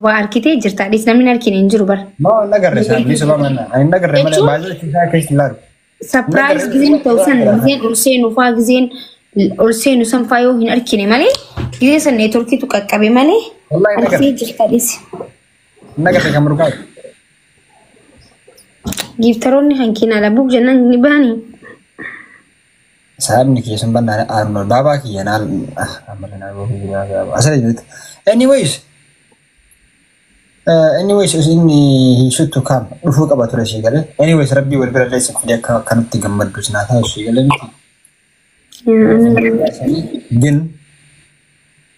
واركيتي جرتا ديس نمن اركين انجرو بر ما نقدر سامي سبا منا أنا نقدر منا بعض الشيء كيس لار سبرايز جزين توسن جزين أرسين وفا جزين أرسين وسام فايو هن أركيني مالي جزين سنة تركي تكاكبي مالي والله أركي جرتا ديس نقدر كم ركاب جيفتروني هنكين على بوك جنان نباني سامي كي سنبنا أرنولد بابا كي ينال عملنا بابا أصلا جد anyways إني he should to come نفوق أبغى ترى شيء قال anyways ربي والبلد ليس كذا كانت تجمد بسنا هذا الشيء قال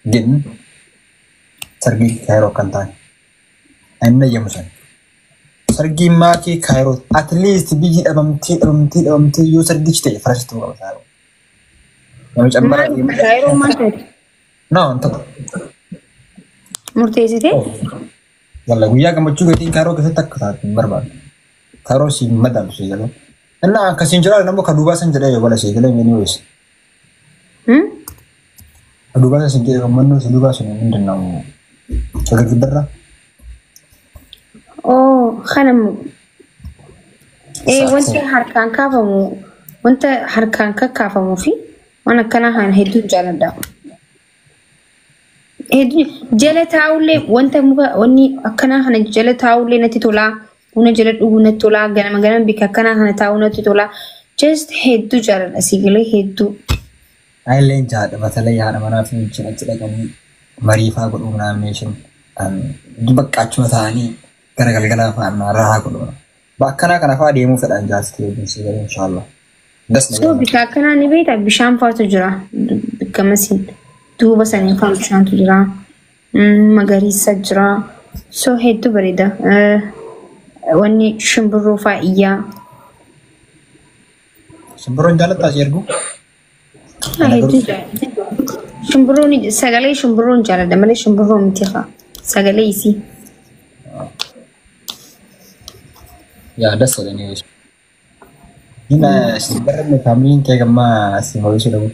جن سرقي كايرو كنتان أنا يمشي سرقي ما كي كايرو at least بيجي أبمتي يو سرقي شيء فرش تو قبل كايرو مش أمبارح كايرو ما تدري no أنت مرتزتي يلا ويا كم تشوف كتير كارو كذا تكثر برباد كارو سي مدام سي كذا أنا كسنجرا نمو كدوبا سنجرا يا ولا شيء كذا anyways كدوبا سنجرا كمانو سدوبا سنو من دنام كذا كبرة خنم وانت حركان كافمو وانت حركان كافمو في وانا كنا هان هيدو جالدا جلت هاولي وانت مبا واني أكنا هن جلت هاولي نتطلع ونا جلت ونتطلع جنا بيك أكنا هن تاونا تطلع just هيدو جالد أسيقلي هيدو أيلين جاد مثلا يعني أنا في الجنة تلاقي مريفا قلنا ميشن دبك أشوف ثاني كنا فاهمنا راح قلنا بأكنا كنا فادي مو في الأنجاز كده بنسيبه إن شاء الله سو بيك أكنا نبيت بشام فاتو جرا بكمسين تو بس أنا فاهم شان تجرا مغاري سجرا سو هيدو بريدة واني شمبرو فائية شمبرو جالت تاجركو هيدو شمبرو سجلي شمبرو جالت دملي شمبرو متيخا سجلي سي يا دس يعني هنا شمبرو متامين كي كما سيمولوش لو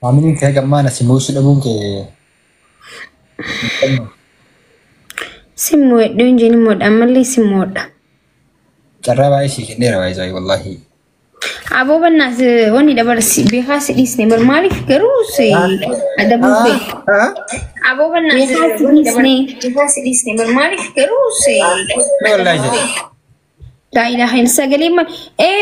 Family kaya gamana si Musu na mungke. Simod don jeni mod amalli simod. Cara ba shi kendera ba zai wallahi. Abo banna wani da bar si bi hasi dis ne bar malik garu sai adabu be. Abo banna bi hasi dis ne bar malik garu sai. Wallahi. لا إله إلا سجلي ما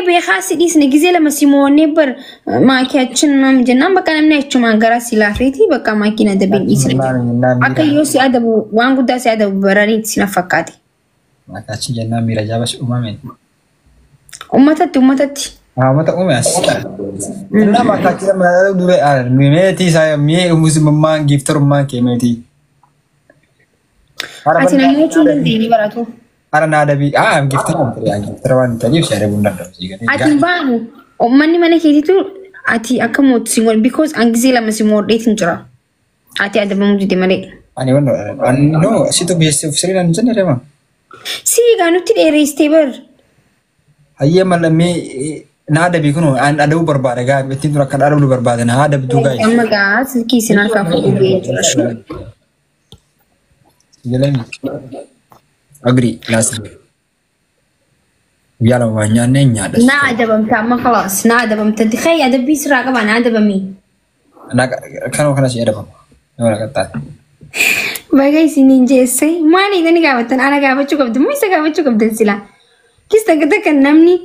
بيخاسي ديس نجزي لما سيموني بر ما كاتشن ما مجنن بقى نمني أشوف ما جراسي لافيتي بقى ما كنا دبين إسرائيل أكيد يوسي أدب وان قد أسي أدب براني تسنا فكاتي ما كاتشي جنة ميرا جابش أمامين أمتى أمتى أمس لا ما كاتشي لما دوري ميتي سايا مي مسلم ما جيفتر ما كميتي أتينا مو تقول ديني براتو أنا ada bi gifter wan tadi share bunda dong sih kan. Ati banu, mani mana kayak itu ati akan mau singgol because anggizi lah masih mau dating cerah. Ati ada mau jadi mana? Ani no situ biasa sering nanti ada mah. Si kan itu dari istiber. Ayah malam ini nada bi kuno ada uber bar ga betul akan ada uber bar dan ada betul guys. Amma gas kisinan kafu ubi cerah. Jalan. Agree last ويلا وانيا نينيا نا أدبم تام خلاص نا أدبم تدخي أدب بيسرع كمان أدبمي أنا كانوا شيء أدبم ولا كتار بقى سنين جيسي ما لي دني قابتن أنا قابت شو قبض ميسا قابت شو قبض سلا كيس تقدر كنمني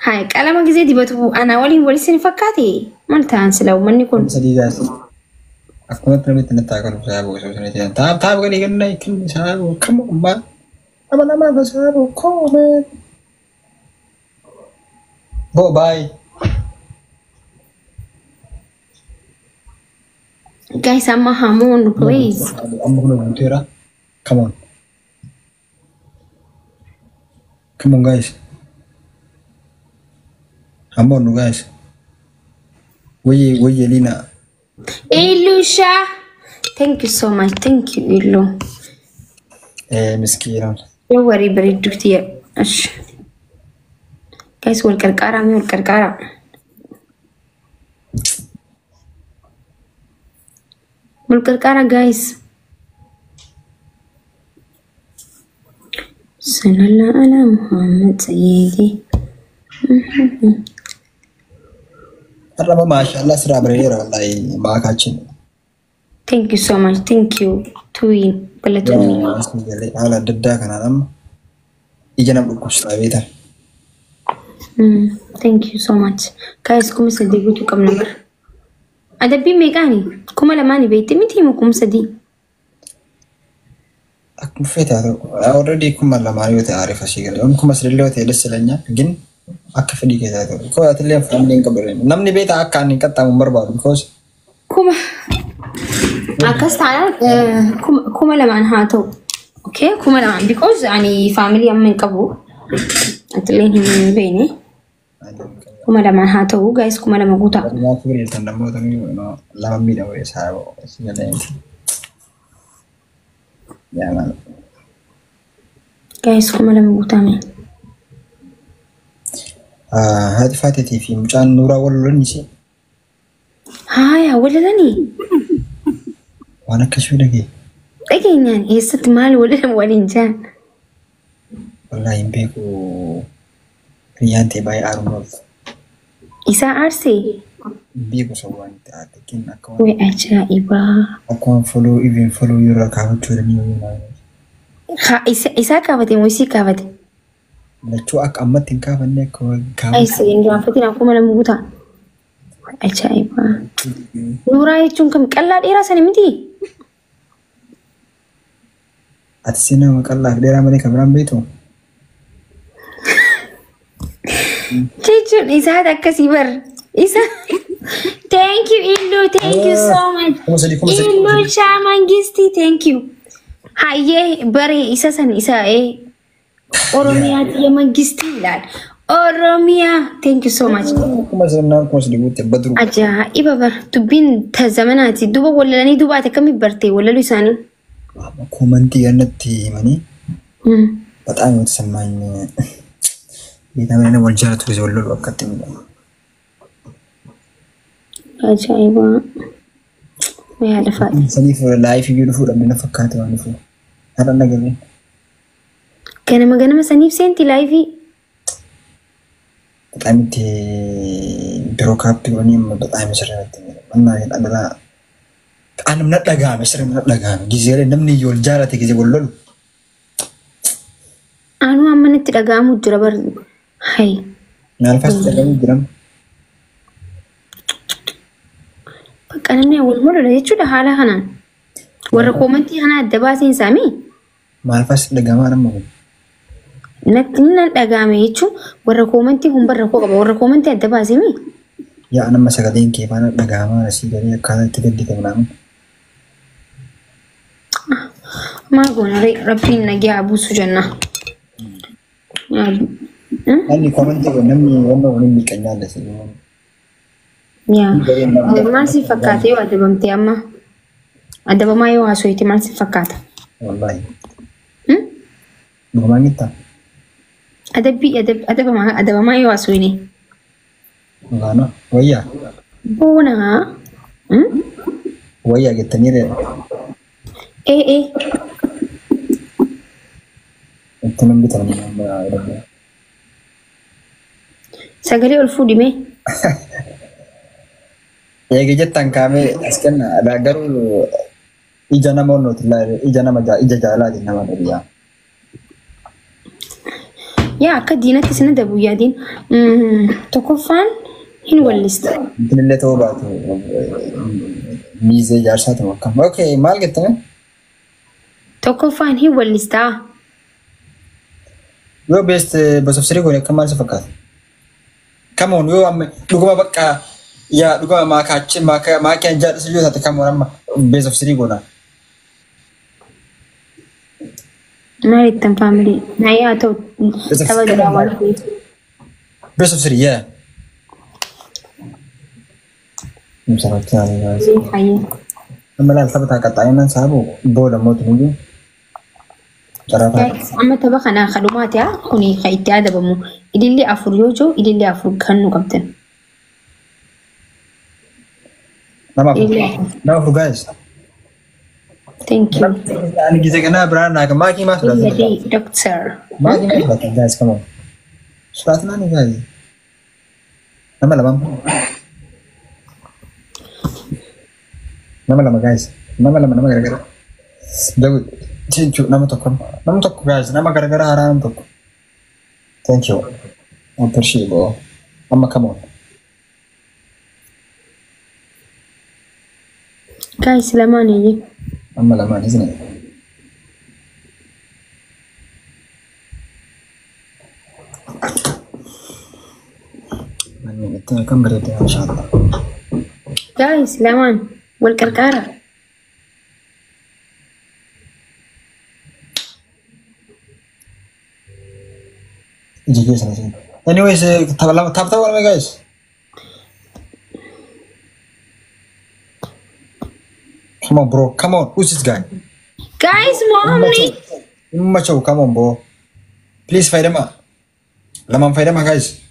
هاي كلامك زي دي بتو أنا ولي سني فكاتي ما نتانس لو من يكون سديداس أكون ترمي تنتاكل بسابو سوسني تاب كني كنا كل سابو كم ما أنا ما بسابو كومن Bo bye. Guys, I'm a Hamon, please. I'm going to Tira. Come on. Come on, guys. Come on, guys. Where Lina? Ilusha. Thank you so much. Thank you, Ilu. Miskina. Don't worry, very duty. Guys, we'll karkara. والقرقرة جايز صلى الله على محمد سيدي. الرب ما شاء الله سرع بريرة والله معك هاتشين. Thank you so much. Thank you. Twin. بلتوني. على الددا كان أنا يجينا بكوش طيبيتها. Thank you so much. Guys, كم سدي قلتوا كم نمبر؟ أدبي ميكاني. كم لماني بيتي متى مكم سدي؟ أكمل فيت هذا. already كم لما يوتي عارف أشيء قال. أمكم مسألة لوتي لسه لنيا. جن أكفدي كذا هذا. كو أتلي فهمني كبرين. نمني بيت أكاني كتام مربع because. كم أكست على كم لما هاتو. أوكي كم لما because يعني family من كبو. أتلين من بيني. كم لما هاتو guys كم لما قطع. ما كبرين تندمو تني لما ميدا ويس هاو سيجالين. يا مان. guys كم لما قطع مين. هذه فاتتي في مكان نورا ولا نسي. هاي ولا لني. وأنا كشف لقي. لكن يعني يست مال ولا إنسان. والله يبيكو ريانتي باي أرموز. إسا أرسي. بيكو سواني تأتكين أكون. وأجائبا. أكون follow even follow يورا كابو تورني ويناي. إسا كابتي موسي كابتي. لتو أك أمتين كابني كو كابو. أي سين جافتين أقوم على مبوتا. أجائبا. نورا يجون كم كلا إيرا سني متي. أتسينا وكالله ديرا ملك أبرام بيتو. جيجون إسا هذا كسيبر. إسا. Thank you إلو. Thank you so much. إلو شامان جستي. Thank you. هاي بري إسا سن إسا إيه. أوروميا يا مانجستي لاد. أوروميا. Thank you so much. كم زلنا كم سليبوت بدرو. أجائب بر. تبين تزمناتي دوبا ولا لاني دوبا تكمل برتي ولا لساني. كومنتي أنتي ماني. بتعامل متسمعني. بيتعامل أنا والجارة تريزول الوقت منه. أجائبا. ما هذا فاضي. سنيف لايف beautiful أبينا فكرت وانفو. هذا نقولين. كان ما جانا مسنيف سنتي لايفي. بتعامل تي بروكابي ونيم بتعامل سرعة. أنا من الأجام سرعة من الأجام. جزيرة نمني والجارة تيجي يقول أنا أمانة الأجام وجربر هاي. نعرف أستخدم الجرام. أنا من أول مرة لقيت شو ده حالة هنا. ورقومتي هنا الدباسين سامي. ما أعرف أستخدم أنا مو. نتنا الأجام يشو ورقومتي هم برقوق ورقومتي الدباسيني. يا أنا مسكين كيف أنا الأجام أنا سيجاري كذا تقدر تكملهم. ما قلنا ربي نجي أبو سجنة. أني كومنتي ونمني ونمني كنيا لسه. يا ما سي فكاتي وأدبمتي أما أدب ما يواسويتي ما سي فكاته. والله. ما نيتا. أدب ما يواسويني. لا ويا. بونا. ويا جتني ده. إيه. أنت من بتعني ما سجلي الفودي مي. يا جتان كامي أسكن ada garu ijana mono tilla ijana maja ijajala di nama dia. يا كدينا تسند أبو يادين. تكفان هنا والليست. يمكن اللي توبات ميزة جالسات مكان. أوكي مال قلتنا. تكفان هي والليست. يو بس أفسري كوني كمان سفكات. كمون يو أم لقوا بقى يا لقوا ما كاتش ما كان جالس سجود هذا كمون أما بس أفسري كونا. ما ريتم فاميلي نايا تو تبغى جوال بس أفسري يا مسافة ثانية حي أما لا ثبت كتاينا سابو بولا موت نيجي أما تبغى أنا خدمات يا كوني خيتي هذا بمو إللي أفريوجو إللي أفرو كانوا كابتن نما أفرو guys Thank you. Ani gize kana brana ka maki mas da. Doctor. Maki mas da guys, come on. Surat nani guys? Nama guys. Nama gara-gara. Daud. Thank you. Nama tokko guys. Nama gara-gara haram tokko. Thank you. I appreciate bro. Amma come on. Guys, lamani. Amma lamani, isn't it? Itu akan berita insyaallah. Guys, laman. Walkarkara. Jadi sana sini. Anyways, tahu guys. Come on, bro. Come on. Who's this guy? Guys, mommy. Macho, come on, bro. Please fight him up. Lamang fight him up, guys.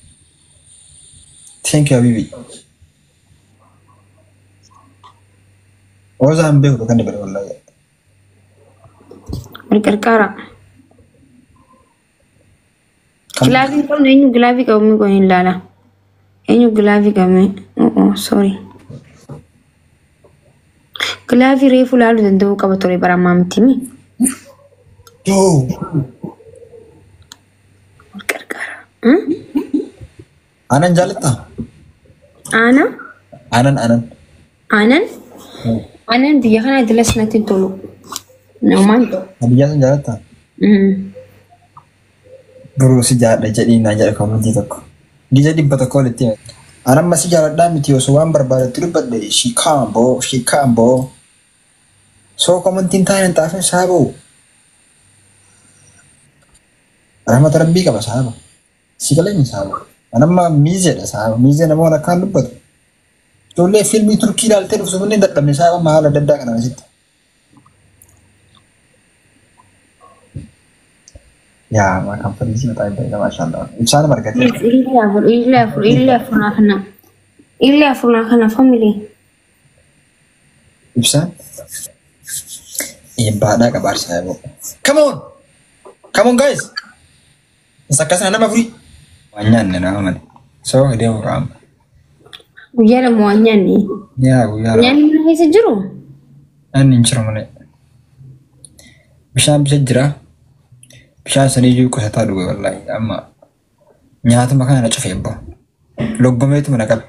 Thank you, Habibi. Ozan be kan dibere wallahi. Walkarkara. Glavi ko nenyu glavi ka umi ko lala. Enyu glavi ka me. Oh, sorry. Glavi refu lalu dendo ka batore bara mamtimi. Yo. Walkarkara. Anan jalata. Anan? Anan dia kan ada les nanti tolu. Naman to. Dia jalata. Bro si jada jadi najar community tokko. Dia jadi protokol itu. Anan masih jalada miti osuwan berbara terlibat dari Chicago. So community tayo tafe sabo. Rahmat Rabbi ka ba sabo? Sikala ni sabo. Anan ma mize da sabo. Mize na mo na kan lubat. Tolle filmi Turki dalte so bunne da misaba mahala dadda kana sitte. Ya, makan perisi mata ibu, mashallah. Insan market. Illa furna family. Insan. Ibadah kabar saya bu. Come on guys. Sakasana nama free. Wanyan nama mana? So dia orang. Guyala mo wanyan ni. Ya guyala. Wanyan mana sejuru? Anin cermane. Bisa jera. Bisa sendiri juga saya tahu wallahi. Amma nyata makan ada cufembo. Loggome itu mana kal?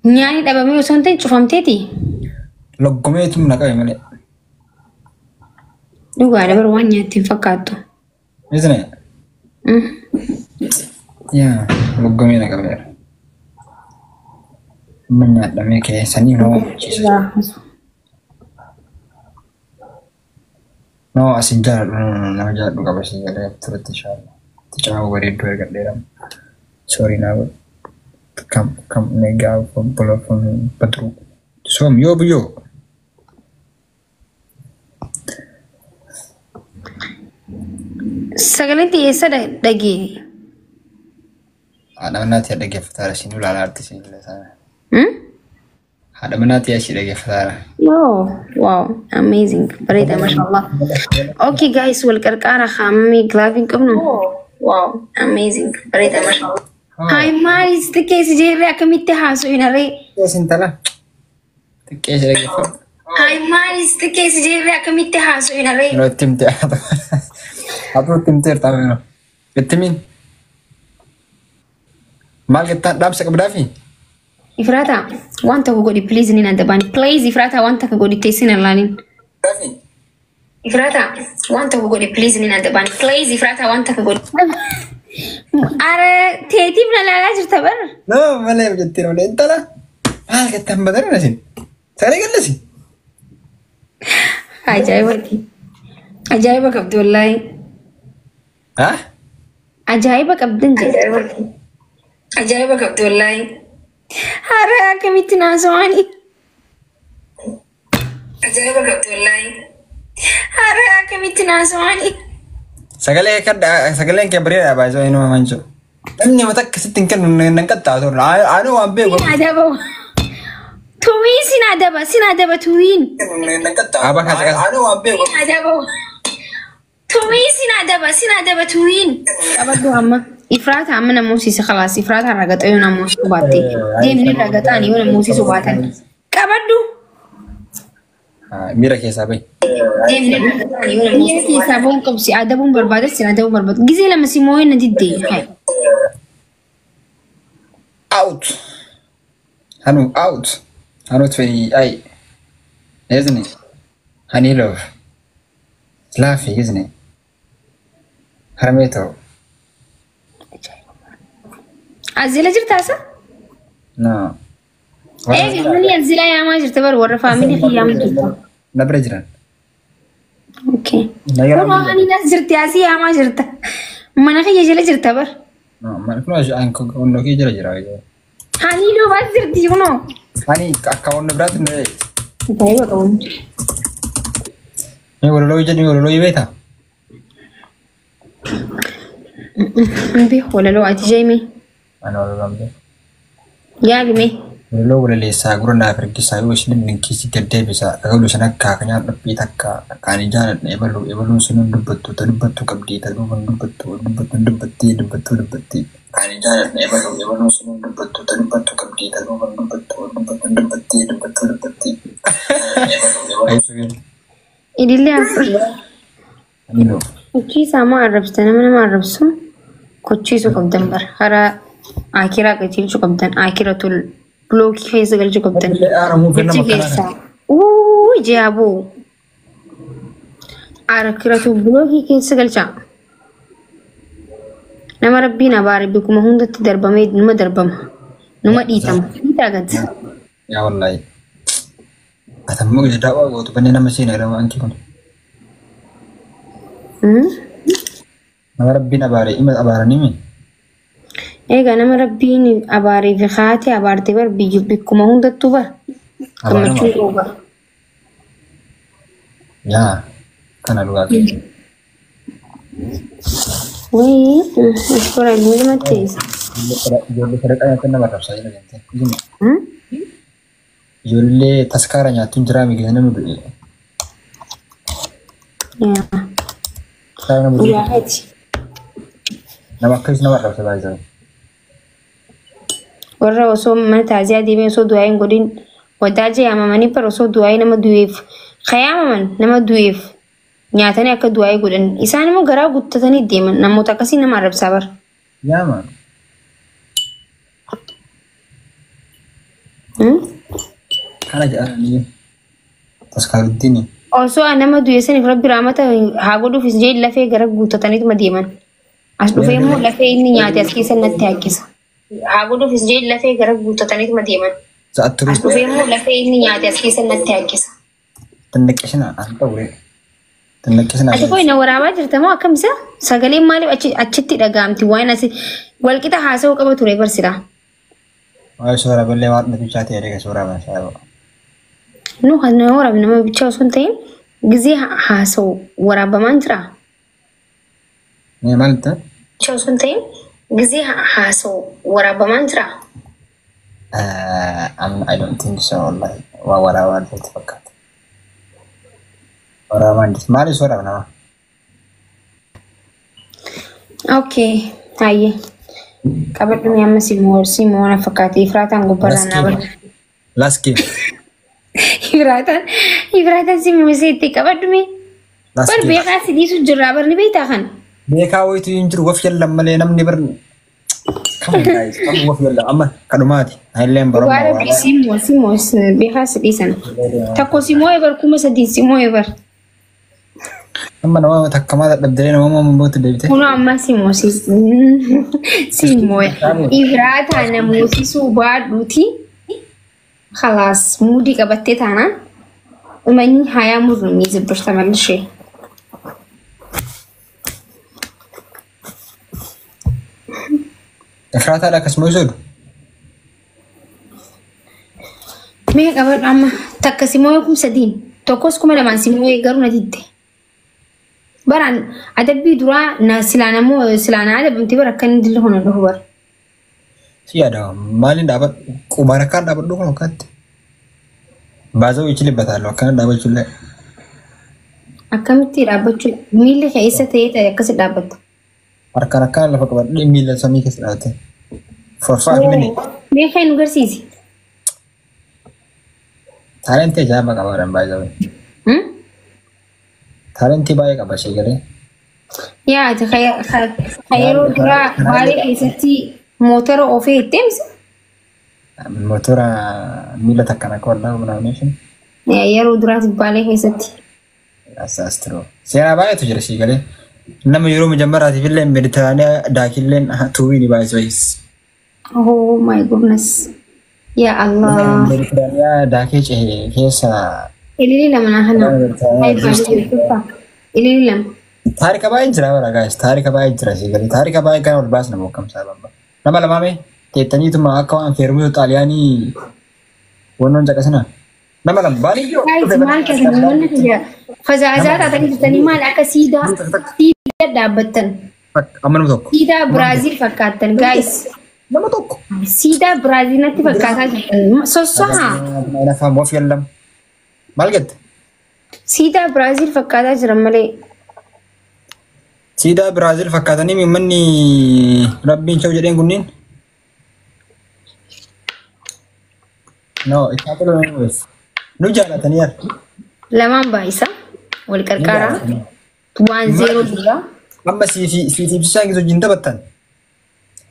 Nyani dah bami usonten cufam teti. Loggome itu mana kal mana? Juga ada berwanyan tifakato. Isn't it? Ya, loggome nak kal. Menyat dami ke sani no. No, asinjar nama jahat buka pasti ada terus insyaallah. Tidak worry dua kat dalam. Sorry now. Kam nega pelopon petru. Som yo. Sagalan ti esa dagi. Ada mana tiada dagi fatara sini lala artis ini sana. Ada mana tiada sih dagi fatara. Wow, amazing. Berita mashallah. Okay guys, walkarkara khammi glavin kabno. Wow, amazing. Berita mashallah. Hai Maris, tekes jere akamitte haso inare. Sintala. Tekes lagi. Hai Maris, tekes jere akamitte haso inare. No timte. Apa timte tahu no. Vitamin. Mal kita dam sekabdafi. Ifrata, wanta ko godi please ni nanda bani. Please Ifrata wanta ko godi tesina lanin. Ifrata, wanta ko godi please ni nanda bani. Please Ifrata wanta ko godi. Are teti bna lala jirta bar. No, male jettir male intala. Mal kita badar nasin. Sare gallasi. Ajaiba kabdu wallahi. Hah? Ajaiba kabdin Ajaiba kabdu wallahi. Hara kamitti naswani. Ajaiba kabdu wallahi. Hara kamitti naswani. Sagale yang beri apa so ini manjo. Namanya mata kesitingkan nangkat tahu. Anu ambil. Ada bawa. توين سنادبة توين أبا كذا توين سنادبة توين أبدو أما إفراد عمنا موسى خلاص إفراد هرجت أيونا موسى باتي دي من رجت أنا يونا موسى سباتن كبدو ميرا كيسابي دي من رجت أنا يونا موسى كيسابون كبسي أدبون بربادة سنادبون برباد جزء لما سيموين نديدي هاي اوت هانو تفني اي اذني هاني لوف لافي اذني هرميتو أزيلا جرتاسا نا إيه مني أزيلا يا ما جرت بر ورا فاميلي خيام جرت نبرجران أوكي ما أنا ناس جرت ياسي يا ما جرت ما أنا خي جلا جرت بر ما نكونش عنكم إنه كي جرى هاني لو بس جرت يونو هاني أكون نبرات إنه طيب أكون ولا لو يجني ولا لو يبيتها نبي ولا لو عتي جايمي أنا ولا لو يا جمي ولا اللي ساقرنا في القصة وش من كيس كده بس أقول شنك كأني بيتك كأني جانا يبلو سنون دبتو كبدي دبتو كأني جانا يبلو سنون دبتو كبدي دبتو إدي اللي أصلا كي سامع عربستنا من ما عربسو كوتشي سو قبضن بر هرا آخرا كتير شو قبضن آخرا تول بلوكي خيس قل شو قبضن كتير كيسا أوه جابو آخرا تول بلوكي خيس قل شا نما ربينا باري بكم هون تدربمي نما دربم نما ديتم ديتا قد يا والله أتمنى جداوا وتبني نما سينا لو أنكي كن نما ربينا باري إما أبارني مين إيه أنا مربيني أباري في خاتي أبارتي بر بكم هون تتوبر كم تشوفه يا كان الواقع وين أشكر المولى ما تيس جولي فرق أنا كنا مرة بسايا لجنتي جولي تذكارnya tunjrami gimana mudul ya karena mudul udah haji nama kis nama apa sebaya warra waso mana tazia di me so duain godin wadaje ya mama ni par so duain nama duif khayama man nama duif nyatane akka duai godin isaan mo gara guttatani deeman namoota akkasii nama arab sabar ya man kana jaarani taskaruddini also nama duisani rabbi rahmata hagodu fis jeel lafe gara guttatani deeman as dhufe mo lafe inni nyaate as keessa natti hakkisa hagodu fis jeel lafe gara guttatani deeman saat terus as dhufe mo lafe inni nyaate as keessa natti hakkisa tendekesna anta ure ati ko ina waraabaa jirta moo akkamisa sagaleen maaliif achitti dhagaamti waan asi walqixa haasa'uu qaba ture barsida ay soora balle waan bichaate yaade soora ban saaba no kana waraab nama bicha osoo ta'in gizee haasa'u waraabamaan jira ne malta bicha osoo ta'in gizee haasa'u waraabamaan jira I don't think so wallahi wa waraabaan fakkaata Oraman, mari suara nama. Okay, aye. Kabar dunia masih mau nafkati Ifratan gubaran apa? Last game. Ifratan sih masih itu kabar dunia. Per biasa sih di sujud rabar ni beta kan? Beka itu injur wafil lama le nam ni ber. Come on guys, kamu wafil lama amma kadumati. Hailem baru. Wara simos biasa di sana. Tako simo ever kuma sedih simo ever. Amma nama takkamaa dadhabdee nama mamboota deebite. Kun amma simo Ifrata namoosisuu baadhuuti. Khalaas muudii qabattee taana. Uummanni hayaa murmii zibbirta malishee. Ifrataadha akkasuma isoodhu. Mee qabadhu amma takka simoo kum sadiin tokkos kuma lamaan simoo garuu na didde. Baran adabbi dura na silana adabamti bara kan dillo hono do bar si ada malin dapat kubarakan dapat dong lokat Baazoo ichi libbataalo akkana dhaabachuullee. Akkamitti dhaabbachuu miilli keessa ta'ee akkasi dhaabbattu. Harkaan akkaan lafa qabadhee miila samii keessa dhaabate. For 5 minutes. Mee kan nu garsiisi. Taalentii ajaa'iba qabaadhaan baay'ee. Taalentii baay'ee qaba ishee galee. Yaati yeroo duraa baalee keessatti motora ofii itti himsa. Motora miila takkan akka waldaa humnaaneeshin. Yeroo duraati baalee keessatti. Asaastiro. Seenaa baay'eetu jira ishee galee. Nama yeroo majammaraatiif illee Meditiraaniyaa daakilleen tuubiin baay'ee. Oh my goodness. Ya Allah. Meditiraaniyaa daakee cehee keessa. Ilili lama na hana. Ilili lama. Taarika baay'ee jira bara guys. Taarika baay'ee jira ishee galee. Taarika baay'ee kan ol baasna mookkamsaa babba. Nama lamaame teettaniituma akka waan feermuu xaaliyaanii wannoon caqasina. Nama lama baaliyyoo. Guys maal keessatti fazaazaa taatanii jirtanii maal akka siidaa dhaabbattan. Amma nama tokko. Siidaa Biraazil fakkaattan guys. Nama tokko. Siidaa Biraazil natti fakkaataa jirtan. Sossohaa. Afaan moof yallam. Maal jette? Siidaa Biraazil fakkaataa jiran malee. Siidaa Biraazil fakkaatanii miimmanni rabbiin shau jedheen kunniin. No, isaa tolu anyways. Nu jaalatanii yar. Lamaan baay'isa. Wal qarqaaraa. 1-0 dura. Amma siitii ibsisaan gizo wajjin taphattan.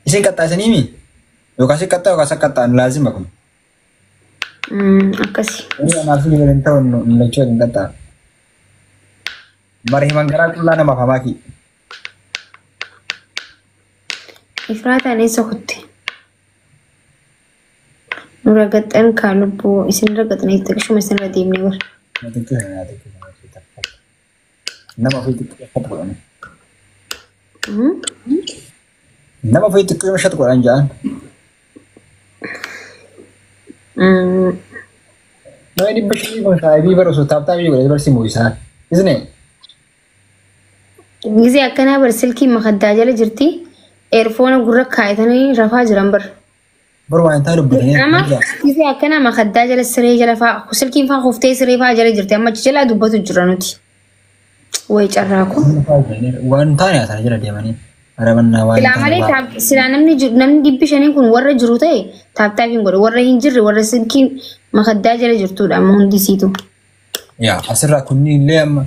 Isin qaxxaasanii mi? Yookaas qaxxaa yookaas qaxxaan laazima kun. Akkasi. Ini anaaf sii waliin ta'u lachuu waliin qaxxaa. Mara himan garaa qullaa namaaf hamaaki. Ifraataan eessa kutte? Nura gaxxan kaa lubbuu isin ragaxanii taqshuma isin irra deemnee bara. Nama ofii xiqqeeffatu godhani. Nama ofii xiqqeeffatu godhan ja'an. Nama dhibba shanii kun saayibii bara osoo taaptaabii godhee barsiimu isaan. Isne? Gizee akkanaa bar silkii makaddaa jala jirti. Eerfoona gurra kaayatanii rafaa jiran bar. Baru waan ta'e dubbatanii. Nama gizee akkanaa makaddaa jala siree jala fa'aa silkiin fa'aa kuftee siree fa'aa jala jirti amma achi jalaa dubbatu jira nuti. Way carraaku. Waan taane asana jala deemanii. Arabannaa waan Silaa malee silaa namni dhibbi shanii kun warra jiru ta'e taaptaafiin godhe warra hin jirre warra silkiin makaddaa jala jirtudha amma hundisiitu. Yaa asirraa kunniin illee amma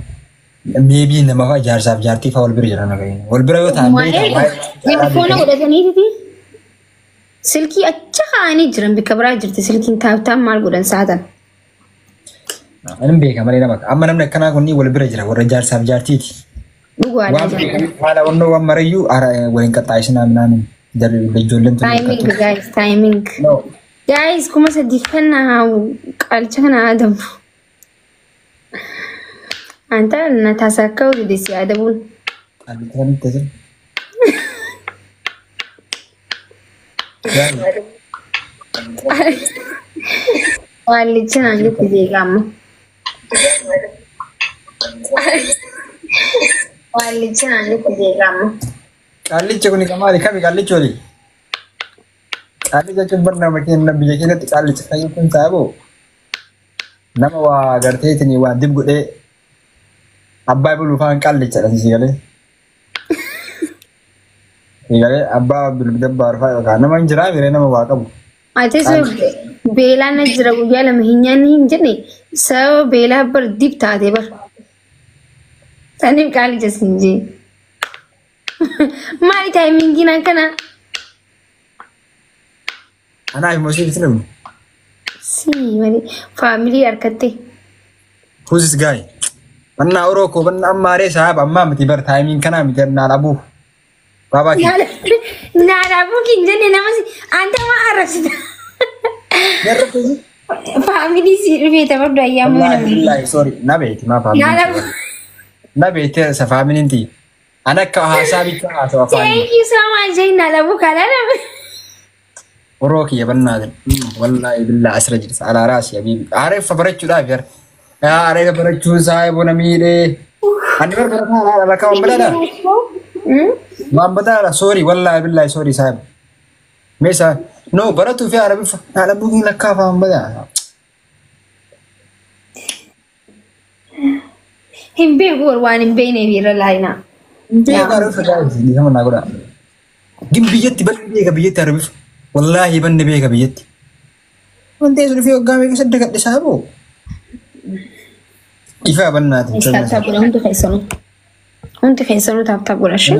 meebii nama fa'aa jaarsaaf jaartii fa'aa wal bira jiran agayin. Wal bira yoo ta'an Eerfoona godhataniiti silkii acha kaa'anii jiran bikka biraa jirti silkiin taaptaan maal godhan saatan. Ani beeka malee nama amma namni akkanaa kunniin wal bira jira warra jaarsaaf jaartiiti. Dhugaadha. Haala wannoo waan marayyuu waliin qaxxaayisinaa minaanin jarri ijoolleen tun. Timing guys, timing. Guys, kuma sadii kana qalcha kana adabu. Anta na tasakkaw desi adabun. Albitan tazir. Wallichin anju kujegamu. Wallichin anju kujegamu. Qallicha kuni kamaali kami qallicha oli. Qallicha jechuun barnaa makiin biyya keenyatti qallicha fayyuu kun saaboo. Nama waa garteetini waa dib godhee abbaa bulufaan qallicha dha si galee. Si galee abbaa bilbidabbaa rufaa yookaan nama hin jiraa biree nama waa qabu. Ati so beelaan jira guyyaa lama hin nyaanni hin jenne sababa beelaa bar dib taate bar. Saniif qallicha siin jee. Maali taayimingiin akkana? Anaa fi Mosii bitti namni. Si malee faamilii harkattee. Who's this guy? Bannaa Orookoo bannaa ammaaree saaba ammaa miti bar taayimiin kanaa miti naa dhabuu. Baabaa kee. Naa dhabuu kin jenne namas anta maa arrabsita. Faamilii si dhufee taphadhu ayyaamuu namni. Sorry na beeti maa faamilii. Na beeti sa faamiliin tii. Ana akka haasaa bitta haasaa afaan. Thank you so much Jaina labu kalana. Orooki yabannaa wallahi billahi asra jirsa ala raasi habibi. Areef barachuudhaaf yar. Areef barachuu saayiboo namiidhee. Ani barbaadaa ala kaawwan badaadha. Waan badaadha sorry wallahi billahi sorry saayib. Meeshaa no baratu fi arabiif haala bukiin lakkaafaan badaadha. هم بيقول وان بيني بير لاينا بيقارو فدايز دي هم نقول جيم بيجتي بل بيجي عربي والله بن بيجي بيجتي وانت يسولف في قامي كسدك دسابو إفا بنات تاب تاب ولا هم تخيسنوا تاب تاب ولا شيء